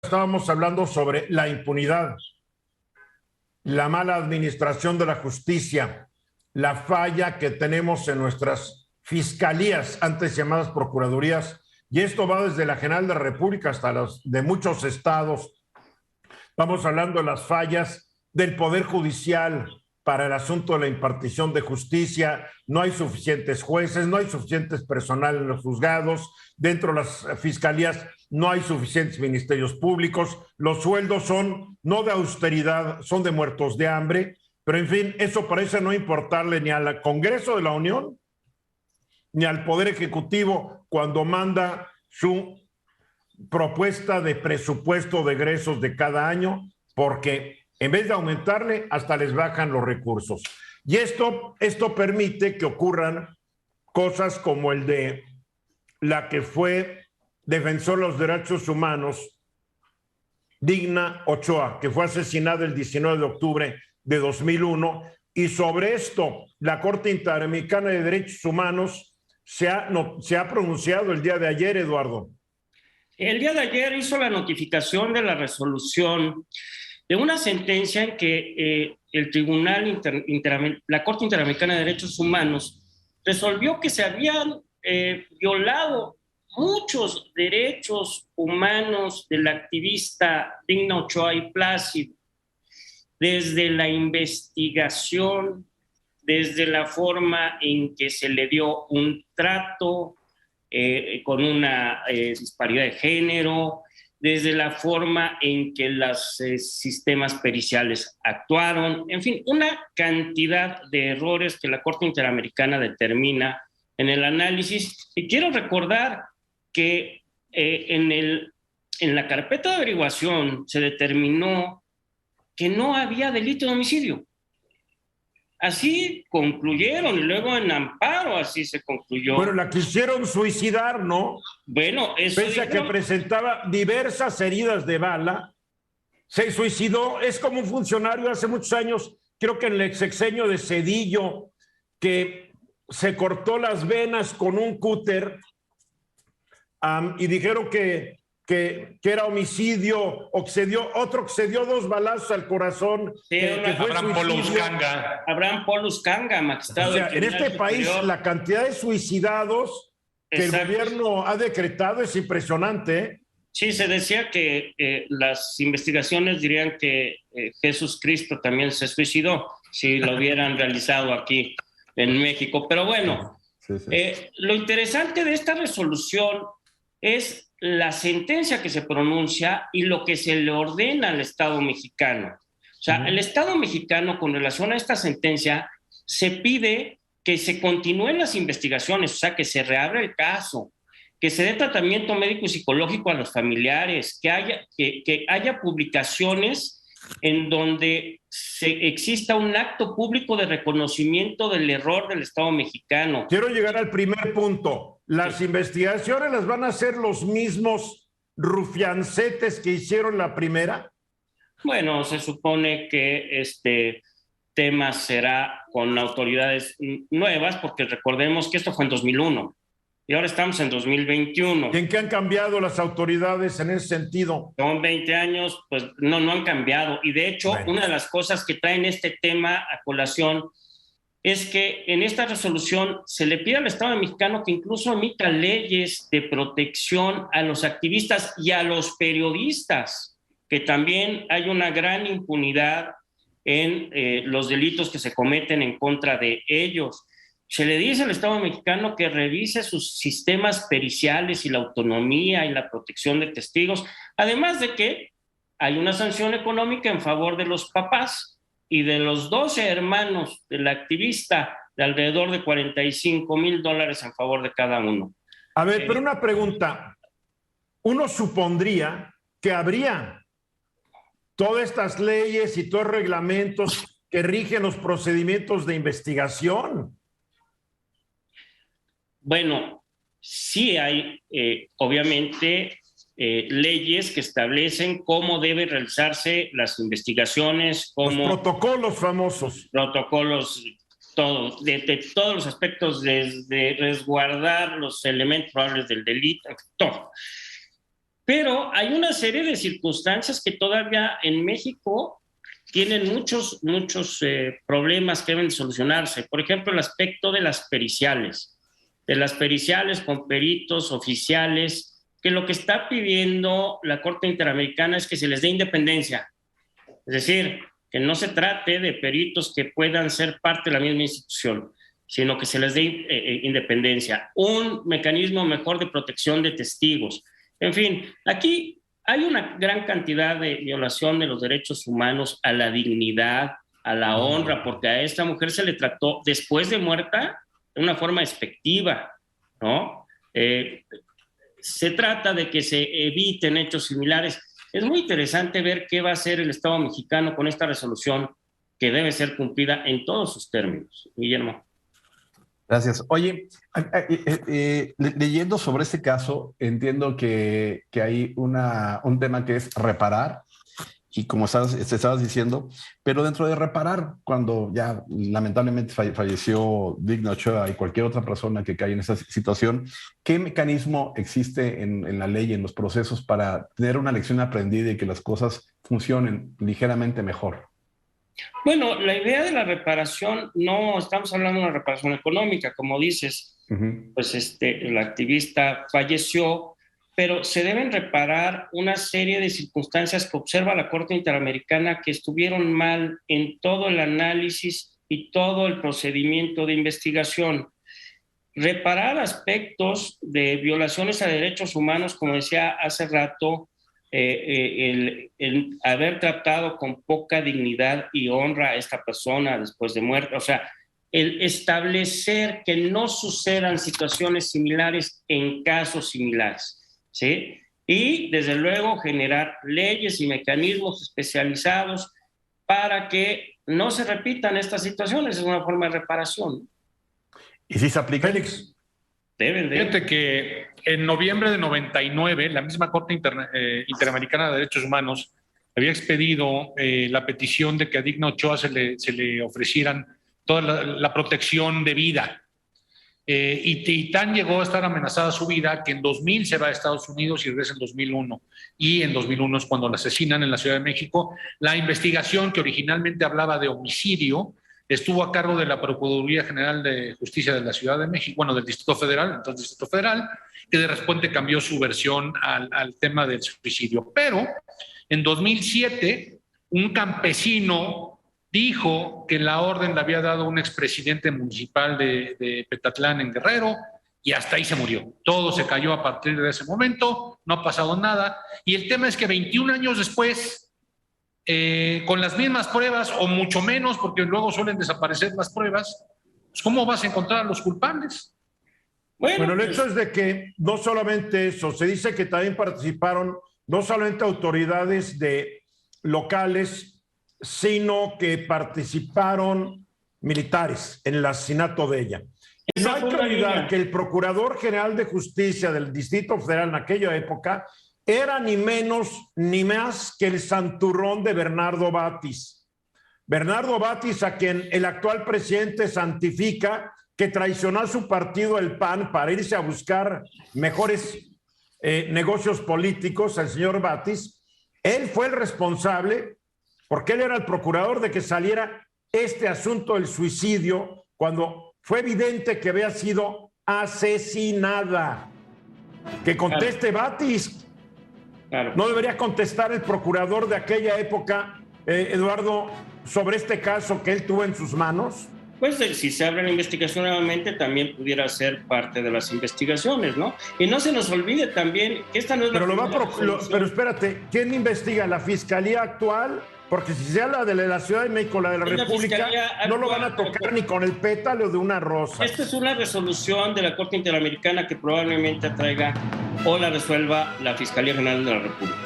estábamos hablando sobre la impunidad, la mala administración de la justicia, la falla que tenemos en nuestras fiscalías, antes llamadas procuradurías, y esto va desde la General de la República hasta las de muchos estados. Estamos hablando de las fallas del Poder Judicial para el asunto de la impartición de justicia. No hay suficientes jueces, no hay suficientes personal en los juzgados, dentro de las fiscalías no hay suficientes ministerios públicos, los sueldos son no de austeridad, son de muertos de hambre, pero en fin, eso parece no importarle ni al Congreso de la Unión ni al Poder Ejecutivo cuando manda su propuesta de presupuesto de egresos de cada año, porque en vez de aumentarle, hasta les bajan los recursos. Y esto permite que ocurran cosas como el de la que fue defensor de los derechos humanos, Digna Ochoa, que fue asesinada el 19 de octubre de 2001, y sobre esto la Corte Interamericana de Derechos Humanos se ha pronunciado el día de ayer, Eduardo. El día de ayer hizo la notificación de la resolución de una sentencia en que el Tribunal la Corte Interamericana de Derechos Humanos resolvió que se habían violado muchos derechos humanos del activista Digna Ochoa y Plácido, desde la investigación, desde la forma en que se le dio un trato con una disparidad de género, desde la forma en que los sistemas periciales actuaron, en fin, una cantidad de errores que la Corte Interamericana determina en el análisis. Y quiero recordar que en la carpeta de averiguación se determinó que no había delito de homicidio. Así concluyeron, y luego en amparo así se concluyó. Bueno, la quisieron suicidar, ¿no? Bueno, eso pese a que presentaba diversas heridas de bala, se suicidó. Es como un funcionario hace muchos años, creo que en el sexenio de Zedillo, que se cortó las venas con un cúter y dijeron que era homicidio, otro que se dio 2 balazos al corazón. Sí, que fue Abraham Paul Uscanga, magistrado. O sea, en este país la cantidad de suicidados que el gobierno ha decretado es impresionante, ¿eh? Sí, se decía que las investigaciones dirían que Jesús Cristo también se suicidó si lo hubieran realizado aquí en México. Pero bueno, sí. Lo interesante de esta resolución es la sentencia que se pronuncia y lo que se le ordena al Estado mexicano. O sea, el Estado mexicano, con relación a esta sentencia, se pide que se continúen las investigaciones, o sea, que se reabra el caso, que se dé tratamiento médico y psicológico a los familiares, que haya publicaciones en donde exista un acto público de reconocimiento del error del Estado mexicano. Quiero llegar al primer punto. Las investigaciones las van a hacer los mismos rufiancetes que hicieron la primera. Bueno, se supone que este tema será con autoridades nuevas, porque recordemos que esto fue en 2001 y ahora estamos en 2021. ¿Y en qué han cambiado las autoridades en ese sentido? Son 20 años, pues no han cambiado. Y de hecho, una de las cosas que traen este tema a colación es que en esta resolución se le pide al Estado mexicano que incluso emita leyes de protección a los activistas y a los periodistas, que también hay una gran impunidad en los delitos que se cometen en contra de ellos. Se le dice al Estado mexicano que revise sus sistemas periciales y la autonomía y la protección de testigos, además de que hay una sanción económica en favor de los papás y de los 12 hermanos del activista, de alrededor de $45,000 en favor de cada uno. A ver, pero una pregunta. Uno supondría que habría todas estas leyes y todos los reglamentos que rigen los procedimientos de investigación. Bueno, sí hay, obviamente, leyes que establecen cómo deben realizarse las investigaciones, los protocolos famosos. Protocolos, todo, de todos los aspectos, desde resguardar los elementos probables del delito, todo. Pero hay una serie de circunstancias que todavía en México tienen muchos problemas que deben solucionarse. Por ejemplo, el aspecto de las periciales con peritos oficiales, que lo que está pidiendo la Corte Interamericana es que se les dé independencia. Es decir, que no se trate de peritos que puedan ser parte de la misma institución, sino que se les dé independencia, un mecanismo mejor de protección de testigos. En fin, aquí hay una gran cantidad de violación de los derechos humanos a la dignidad, a la honra, porque a esta mujer se le trató después de muerta de una forma despectiva, ¿no? Se trata de que se eviten hechos similares. Es muy interesante ver qué va a hacer el Estado mexicano con esta resolución que debe ser cumplida en todos sus términos. Guillermo. Gracias. Oye, leyendo sobre este caso, entiendo que hay un tema que es reparar, y como estabas diciendo, pero dentro de reparar, cuando ya lamentablemente falleció Digna Ochoa y cualquier otra persona que cae en esa situación, ¿qué mecanismo existe en la ley, en los procesos, para tener una lección aprendida y que las cosas funcionen ligeramente mejor? Bueno, la idea de la reparación, no estamos hablando de una reparación económica, como dices, pues el activista falleció, pero se deben reparar una serie de circunstancias que observa la Corte Interamericana que estuvieron mal en todo el análisis y todo el procedimiento de investigación. Reparar aspectos de violaciones a derechos humanos, como decía hace rato, el haber tratado con poca dignidad y honra a esta persona después de muerte, o sea, el establecer que no sucedan situaciones similares en casos similares, ¿sí? Y desde luego generar leyes y mecanismos especializados para que no se repitan estas situaciones. Es una forma de reparación. ¿Y si se aplica, Félix? Deben de. Fíjate que en noviembre de 99, la misma Corte Interamericana de Derechos Humanos había expedido la petición de que a Digna Ochoa se le ofrecieran toda la protección de vida. Y tan llegó a estar amenazada su vida que en 2000 se va a Estados Unidos y regresa en 2001. Y en 2001 es cuando la asesinan en la Ciudad de México. La investigación, que originalmente hablaba de homicidio, estuvo a cargo de la Procuraduría General de Justicia de la Ciudad de México, bueno, del Distrito Federal, entonces Distrito Federal, que de repente cambió su versión al tema del suicidio. Pero en 2007, un campesino dijo que la orden le había dado un expresidente municipal de Petatlán en Guerrero, y hasta ahí se murió. Todo se cayó a partir de ese momento, no ha pasado nada. Y el tema es que 21 años después, con las mismas pruebas o mucho menos, porque luego suelen desaparecer las pruebas, pues ¿cómo vas a encontrar a los culpables? Bueno, el hecho es de que no solamente eso, se dice que también participaron no solamente autoridades locales, sino que participaron militares en el asesinato de ella. No hay que olvidar que el Procurador General de Justicia del Distrito Federal en aquella época era ni menos ni más que el santurrón de Bernardo Batis. Bernardo Batis, a quien el actual presidente santifica, que traicionó a su partido, el PAN, para irse a buscar mejores negocios políticos, el señor Batis. Él fue el responsable, porque él era el procurador, de que saliera este asunto del suicidio cuando fue evidente que había sido asesinada. Que conteste Batis. Claro. ¿No debería contestar el procurador de aquella época, Eduardo, sobre este caso que él tuvo en sus manos? Pues si se abre la investigación nuevamente, también pudiera ser parte de las investigaciones, ¿no? Y no se nos olvide también que esta no es pero espérate, ¿quién investiga? ¿La Fiscalía actual? Porque si se habla de la Ciudad de México, la de la República, no lo van a tocar ni con el pétalo de una rosa. Esta es una resolución de la Corte Interamericana que probablemente traiga o la resuelva la Fiscalía General de la República.